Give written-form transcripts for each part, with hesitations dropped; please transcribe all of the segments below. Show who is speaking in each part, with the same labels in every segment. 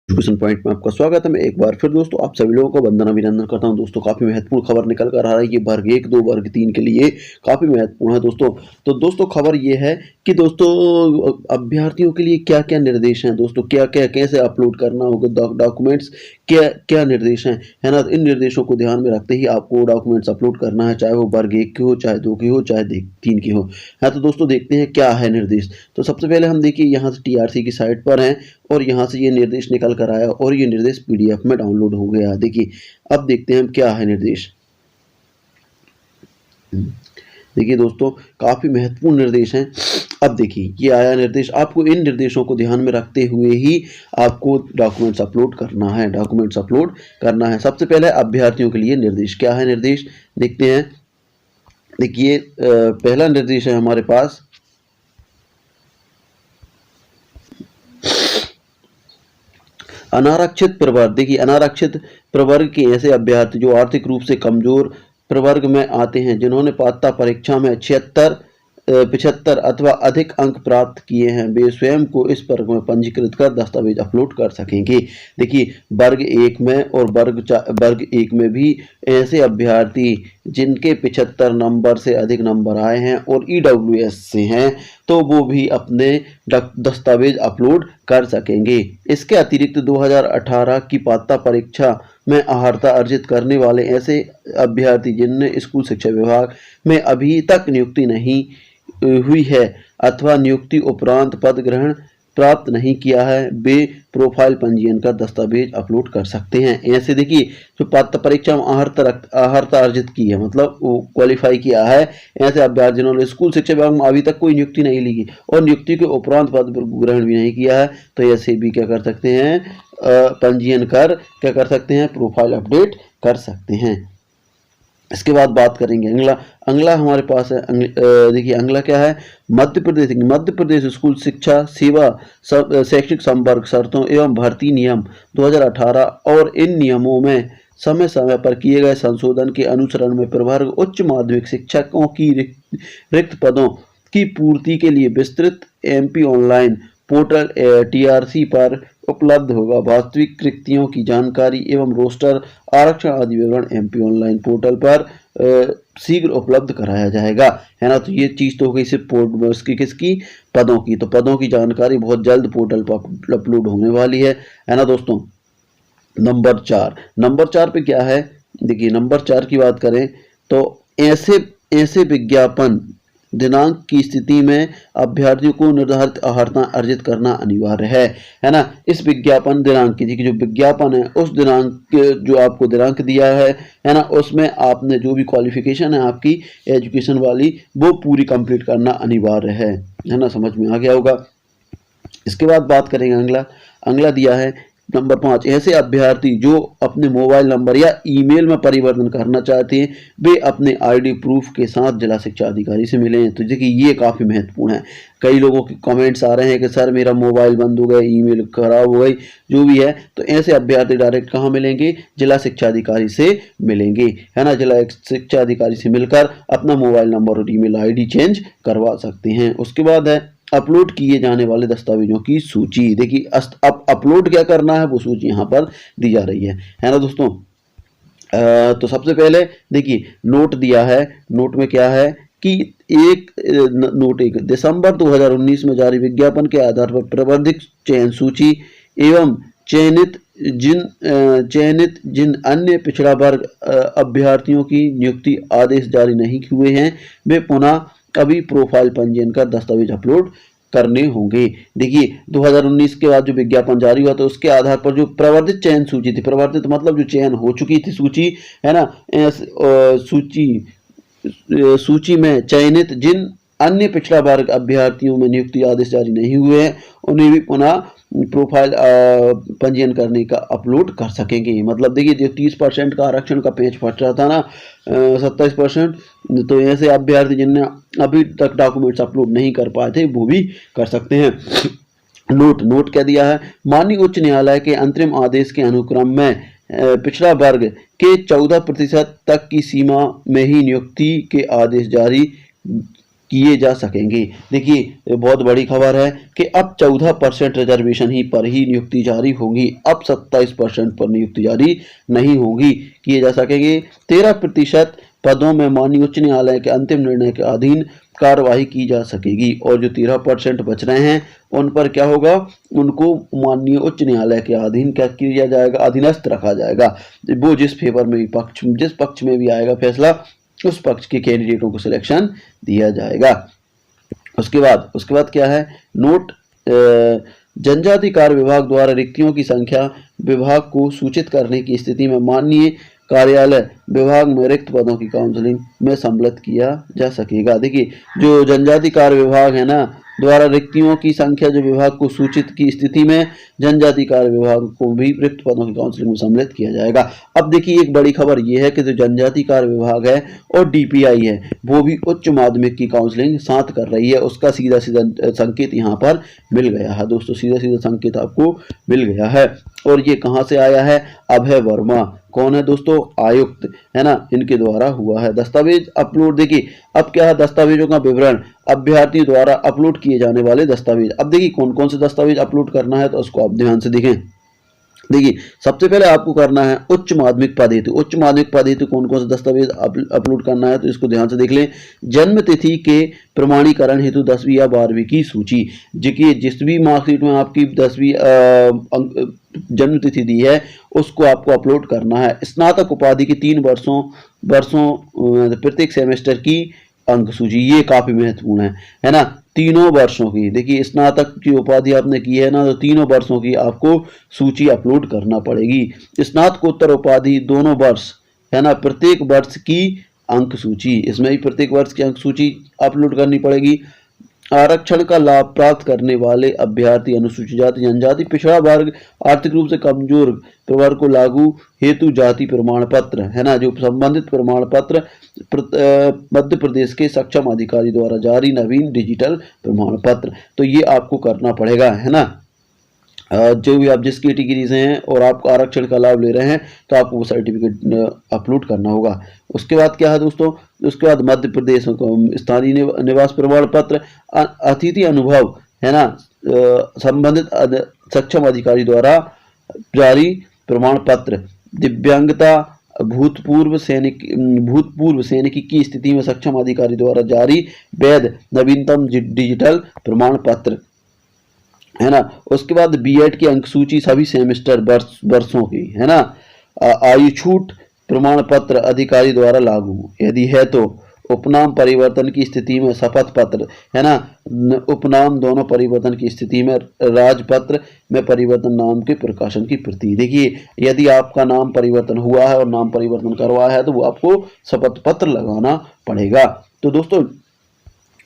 Speaker 1: Education point में आपका स्वागत है। मैं एक बार फिर दोस्तों आप सभी लोगों को वंदना अभिनंदन करता हूं। दोस्तों काफी महत्वपूर्ण खबर निकल कर आ रहा है कि वर्ग 1, 2, वर्ग 3 के लिए काफी महत्वपूर्ण है दोस्तों। तो दोस्तों खबर ये है कि दोस्तों अभ्यर्थियों के लिए क्या क्या निर्देश हैं दोस्तों, क्या क्या कैसे अपलोड करना होगा डॉक्यूमेंट्स, क्या क्या निर्देश हैं, है ना। इन निर्देशों को ध्यान में रखते ही आपको डॉक्यूमेंट्स अपलोड करना है, चाहे वो वर्ग 1 के हो, चाहे 2 के हो, चाहे 3 के हो। हाँ तो दोस्तों देखते हैं क्या है निर्देश। तो सबसे पहले हम देखिए यहाँ से टीआरसी की साइट पर हैं और यहाँ से ये निर्देश निकल कर आया और ये निर्देश पीडीएफ में डाउनलोड हो गया। देखिए अब देखते हैं क्या है निर्देश। देखिए दोस्तों काफी महत्वपूर्ण निर्देश हैं। अब देखिए ये आया निर्देश, आपको इन निर्देशों को ध्यान में रखते हुए ही आपको डॉक्यूमेंट्स अपलोड करना है। सबसे पहले अभ्यर्थियों के लिए निर्देश, क्या है निर्देश देखते हैं। देखिए पहला निर्देश है हमारे पास, अनारक्षित प्रवर्ग। देखिए अनारक्षित प्रवर्ग के ऐसे अभ्यर्थी जो आर्थिक रूप से कमजोर प्रवर्ग में आते हैं, जिन्होंने पात्रता परीक्षा में 75 अथवा अधिक अंक प्राप्त किए हैं, वे स्वयं को इस वर्ग में पंजीकृत कर दस्तावेज अपलोड कर सकेंगे। देखिए वर्ग 1 में और वर्ग 1 में भी ऐसे अभ्यर्थी जिनके 75 नंबर से अधिक नंबर आए हैं और ईडब्ल्यूएस से हैं, तो वो भी अपने दस्तावेज अपलोड कर सकेंगे। इसके अतिरिक्त 2018 की पात्रता परीक्षा में अर्हता अर्जित करने वाले ऐसे अभ्यर्थी जिनने स्कूल शिक्षा विभाग में अभी तक नियुक्ति नहीं हुई है अथवा नियुक्ति उपरांत पद ग्रहण प्राप्त नहीं किया है, वे प्रोफाइल पंजीयन का दस्तावेज अपलोड कर सकते हैं। ऐसे देखिए जो पात्रता परीक्षा में अर्हता अर्जित की है, मतलब वो क्वालिफाई किया है, ऐसे अभ्यर्थी जिन्होंने स्कूल शिक्षा विभाग में अभी तक कोई नियुक्ति नहीं ली और नियुक्ति के उपरांत पद ग्रहण भी नहीं किया है, तो ऐसे भी क्या कर सकते हैं, पंजीयन कर क्या कर सकते हैं, प्रोफाइल अपडेट कर सकते हैं। इसके बाद बात करेंगे अगला हमारे पास है देखिए अगला क्या है, मध्य प्रदेश स्कूल शिक्षा सेवा शैक्षिक संवर्ग शर्तों एवं भर्ती नियम 2018 और इन नियमों में समय समय पर किए गए संशोधन के अनुसरण में प्रवर्ग उच्च माध्यमिक शिक्षकों की रिक्त पदों की पूर्ति के लिए विस्तृत एमपी ऑनलाइन पोर्टल टीआरसी पर उपलब्ध होगा। वास्तविक रिक्तियों की जानकारी एवं रोस्टर आरक्षण आदि विवरण एमपी ऑनलाइन पोर्टल पर शीघ्र उपलब्ध कराया जाएगा, है ना। तो ये चीज तो हो गई सिर्फ उसकी किसकी, पदों की। तो पदों की जानकारी बहुत जल्द पोर्टल पर अपलोड होने वाली है ना दोस्तों। नंबर 4 पे क्या है, देखिए नंबर 4 की बात करें तो ऐसे विज्ञापन दिनांक की स्थिति में अभ्यर्थियों को निर्धारित अर्हता अर्जित करना अनिवार्य है ना। इस विज्ञापन दिनांक की जो विज्ञापन है उस दिनांक जो आपको दिनांक दिया है ना, उसमें आपने जो भी क्वालिफिकेशन है आपकी एजुकेशन वाली वो पूरी कंप्लीट करना अनिवार्य है ना। समझ में आ गया होगा। इसके बाद बात करेंगे अगला दिया है नंबर 5, ऐसे अभ्यर्थी जो अपने मोबाइल नंबर या ईमेल में परिवर्तन करना चाहते हैं, वे अपने आईडी प्रूफ के साथ जिला शिक्षा अधिकारी से मिलें। तो देखिए ये काफ़ी महत्वपूर्ण है। कई लोगों के कमेंट्स आ रहे हैं कि सर मेरा मोबाइल बंद हो गया, ईमेल खराब हो गई, जो भी है, तो ऐसे अभ्यर्थी डायरेक्ट कहाँ मिलेंगे, जिला शिक्षा अधिकारी से मिलेंगे, है ना। जिला शिक्षा अधिकारी से मिलकर अपना मोबाइल नंबर और ईमेल आईडी चेंज करवा सकते हैं। उसके बाद है अपलोड किए जाने वाले दस्तावेजों की सूची। देखिए अब अपलोड क्या करना है वो सूची यहाँ पर दी जा रही है ना दोस्तों। तो सबसे पहले देखिए नोट दिया है, नोट में क्या है कि एक दिसंबर 2019 में जारी विज्ञापन के आधार पर प्रवर्धित चयन सूची एवं चयनित जिन अन्य पिछड़ा वर्ग अभ्यर्थियों की नियुक्ति आदेश जारी नहीं हुए हैं, वे पुनः अभी प्रोफाइल पंजीयन कर दस्तावेज अपलोड करने होंगे। देखिए 2019 के बाद जो विज्ञापन जारी हुआ तो उसके आधार पर जो प्रवर्धित चयन सूची थी, प्रवर्धित मतलब जो चयन हो चुकी थी सूची, है ना, सूची में चयनित जिन अन्य पिछड़ा वर्ग अभ्यर्थियों में नियुक्ति आदेश जारी नहीं हुए हैं, उन्हें भी पुनः प्रोफाइल पंजीयन करने का अपलोड कर सकेंगे। मतलब देखिए जो 30% का आरक्षण का पेज फट रहा था ना, 27%, तो ऐसे अभ्यर्थी जिनने अभी तक डॉक्यूमेंट्स अपलोड नहीं कर पाए थे वो भी कर सकते हैं। नोट क्या दिया है, माननीय उच्च न्यायालय के अंतरिम आदेश के अनुक्रम में पिछड़ा वर्ग के 14% तक की सीमा में ही नियुक्ति के आदेश जारी किए जा सकेंगे। देखिए बहुत बड़ी खबर है कि अब 14% रिजर्वेशन ही पर ही नियुक्ति जारी होगी, अब 27% पर नियुक्ति जारी नहीं होगी, किए जा सकेंगे। 13% पदों में माननीय उच्च न्यायालय के अंतिम निर्णय के अधीन कार्यवाही की जा सकेगी, और जो 13% बच रहे हैं उन पर क्या होगा, उनको माननीय उच्च न्यायालय के अधीन क्या किया जाएगा, अधीनस्थ रखा जाएगा। वो जिस फेवर में भी जिस पक्ष में भी आएगा फैसला, उस पक्ष के कैंडिडेटों को सिलेक्शन दिया जाएगा। उसके बाद क्या है, नोट जनजाति कार्य विभाग द्वारा रिक्तियों की संख्या विभाग को सूचित करने की स्थिति में माननीय कार्यालय विभाग में रिक्त पदों की काउंसलिंग में सम्मिलित किया जा सकेगा। देखिए जो जनजाति कार्य विभाग है ना द्वारा रिक्तियों की संख्या जो विभाग को सूचित की स्थिति में जनजाति कार्य विभाग को भी रिक्त पदों की काउंसलिंग में सम्मिलित किया जाएगा। अब देखिए एक बड़ी खबर यह है कि जो जनजाति कार्य विभाग है और डीपीआई है वो भी उच्च माध्यमिक की काउंसलिंग साथ कर रही है, उसका सीधा संकेत यहाँ पर मिल गया है दोस्तों, सीधा संकेत आपको मिल गया है। और ये कहाँ से आया है, अभय वर्मा, कौन है दोस्तों, आयुक्त है ना, इनके द्वारा हुआ है। दस्तावेज अपलोड, देखिए अब क्या है, दस्तावेजों का विवरण, अभ्यर्थियों द्वारा अपलोड किए जाने वाले दस्तावेज। अब देखिए कौन कौन से दस्तावेज अपलोड करना है, तो उसको आप ध्यान से देखें। देखिए सबसे पहले आपको करना है उच्च माध्यमिक पद हेतु, उच्च माध्यमिक पद हेतु कौन कौन से दस्तावेज अपलोड करना है, तो इसको ध्यान से देख लें। जन्म तिथि के प्रमाणीकरण हेतु 10वीं या 12वीं की सूची, जिस भी मार्कशीट में आपकी 10वीं जन्म तिथि दी है उसको आपको अपलोड करना है। स्नातक उपाधि की 3 वर्षों प्रत्येक सेमेस्टर की अंक सूची, ये काफी महत्वपूर्ण है ना, तीनों वर्षों की। देखिए स्नातक की उपाधि आपने की है ना, तो तीनों वर्षों की आपको सूची अपलोड करना पड़ेगी। स्नातकोत्तर उपाधि दोनों वर्ष है ना, प्रत्येक वर्ष की अंक सूची, इसमें भी प्रत्येक वर्ष की अंक सूची अपलोड करनी पड़ेगी। आरक्षण का लाभ प्राप्त करने वाले अभ्यर्थी, अनुसूचित जाति जनजाति पिछड़ा वर्ग, आर्थिक रूप से कमजोर प्रवर्ग को लागू हेतु जाति प्रमाण पत्र है ना, जो संबंधित प्रमाण पत्र मध्य प्रदेश के सक्षम अधिकारी द्वारा जारी नवीन डिजिटल प्रमाण पत्र, तो ये आपको करना पड़ेगा है ना। जो भी आप जिस कैटेगरी से हैं और आप आरक्षण का लाभ ले रहे हैं तो आपको वो सर्टिफिकेट अपलोड करना होगा। उसके बाद क्या है दोस्तों, उसके बाद मध्य प्रदेश स्थानीय निवास प्रमाण पत्र, अतिथि अनुभव है ना, संबंधित सक्षम अधिकारी द्वारा जारी प्रमाण पत्र, दिव्यांगता, भूतपूर्व सैनिक की स्थिति में सक्षम अधिकारी द्वारा जारी वैध नवीनतम डिजिटल प्रमाण पत्र है ना। उसके बाद बीएड की अंक सूची सभी सेमेस्टर वर्षों की है ना। आयु छूट प्रमाण पत्र अधिकारी द्वारा लागू, यदि है तो उपनाम परिवर्तन की स्थिति में शपथ पत्र है ना, उपनाम दोनों परिवर्तन की स्थिति में राजपत्र में परिवर्तन नाम के प्रकाशन की प्रति। देखिए यदि आपका नाम परिवर्तन हुआ है और नाम परिवर्तन करवाया है तो वो आपको शपथ पत्र लगाना पड़ेगा। तो दोस्तों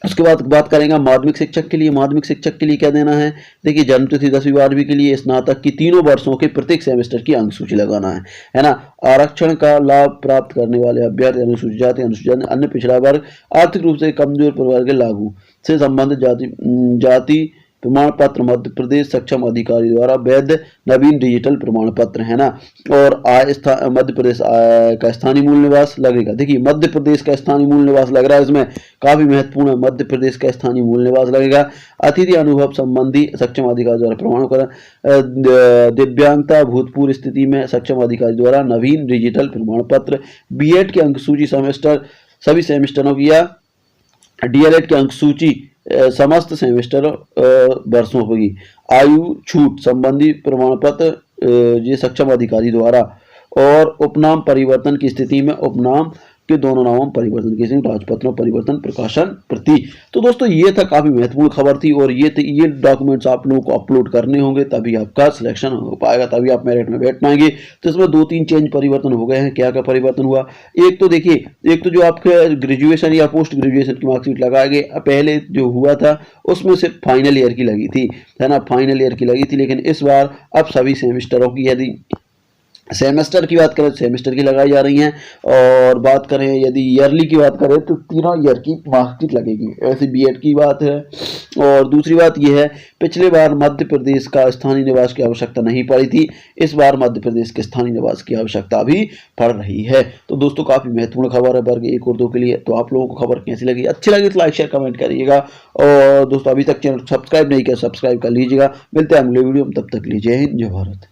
Speaker 1: उसके बाद बात करेंगे माध्यमिक शिक्षक के लिए। माध्यमिक शिक्षक के लिए क्या देना है, देखिए जन्म तिथि 10वीं 12वीं के लिए स्नातक की तीनों वर्षों के प्रत्येक सेमेस्टर की अंक सूची लगाना है ना। आरक्षण का लाभ प्राप्त करने वाले अभ्यर्थी, अनुसूचित जाति, अनुसूचित अन्य पिछड़ा वर्ग, आर्थिक रूप से कमजोर परिवार के लागू से संबंधित जाति प्रमाण पत्र मध्य प्रदेश सक्षम अधिकारी द्वारा वैध नवीन डिजिटल प्रमाण पत्र है ना। और मध्य प्रदेश का स्थानीय मूल निवास लगेगा। देखिए मध्य प्रदेश का स्थानीय मूल निवास लग रहा है, इसमें काफी महत्वपूर्ण है, मध्य प्रदेश का स्थानीय मूल निवास लगेगा। अतिथि अनुभव संबंधी सक्षम अधिकारी द्वारा प्रमाण कर, दिव्यांगता भूतपूर्व स्थिति में सक्षम अधिकारी द्वारा नवीन डिजिटल प्रमाण पत्र, बीएड की अंक सूची सेमेस्टर सभी सेमेस्टरों की या डीएलएड की अंक सूची समस्त सेमेस्टर वर्षों होगी। आयु छूट संबंधी प्रमाण पत्र ये सक्षम अधिकारी द्वारा, और उपनाम परिवर्तन की स्थिति में उपनाम के दोनों नामों परिवर्तन के राजपत्रों परिवर्तन प्रकाशन प्रति। तो दोस्तों ये था, काफी महत्वपूर्ण खबर थी, और ये डॉक्यूमेंट्स आप लोगों को अपलोड करने होंगे तभी आपका सिलेक्शन हो पाएगा, तभी आप मेरिट में बैठ पाएंगे। तो इसमें 2-3 चेंज परिवर्तन हो गए हैं। क्या क्या परिवर्तन हुआ, एक तो देखिए, एक तो जो आपके ग्रेजुएशन या पोस्ट ग्रेजुएशन की मार्कशीट लगाए गए, पहले जो हुआ था उसमें सिर्फ फाइनल ईयर की लगी थी है ना, फाइनल ईयर की लगी थी, लेकिन इस बार अब सभी सेमेस्टरों की, यदि सेमेस्टर की बात करें तो सेमेस्टर की लगाई जा रही हैं, और बात करें यदि ईयरली की बात करें तो तीनों ईयर की मार्कशीट लगेगी। ऐसे बीएड की बात है। और दूसरी बात यह है, पिछले बार मध्य प्रदेश का स्थानीय निवास की आवश्यकता नहीं पड़ी थी, इस बार मध्य प्रदेश के स्थानीय निवास की आवश्यकता भी पड़ रही है। तो दोस्तों काफ़ी महत्वपूर्ण खबर है वर्ग 1 और 2 के लिए। तो आप लोगों को खबर कैसी लगी, अच्छी लगी तो लाइक शेयर कमेंट करिएगा, और दोस्तों अभी तक चैनल सब्सक्राइब नहीं किया सब्सक्राइब कर लीजिएगा। मिलते हैं अगले वीडियो में, तब तक लीजिए जय हिंद जय भारत।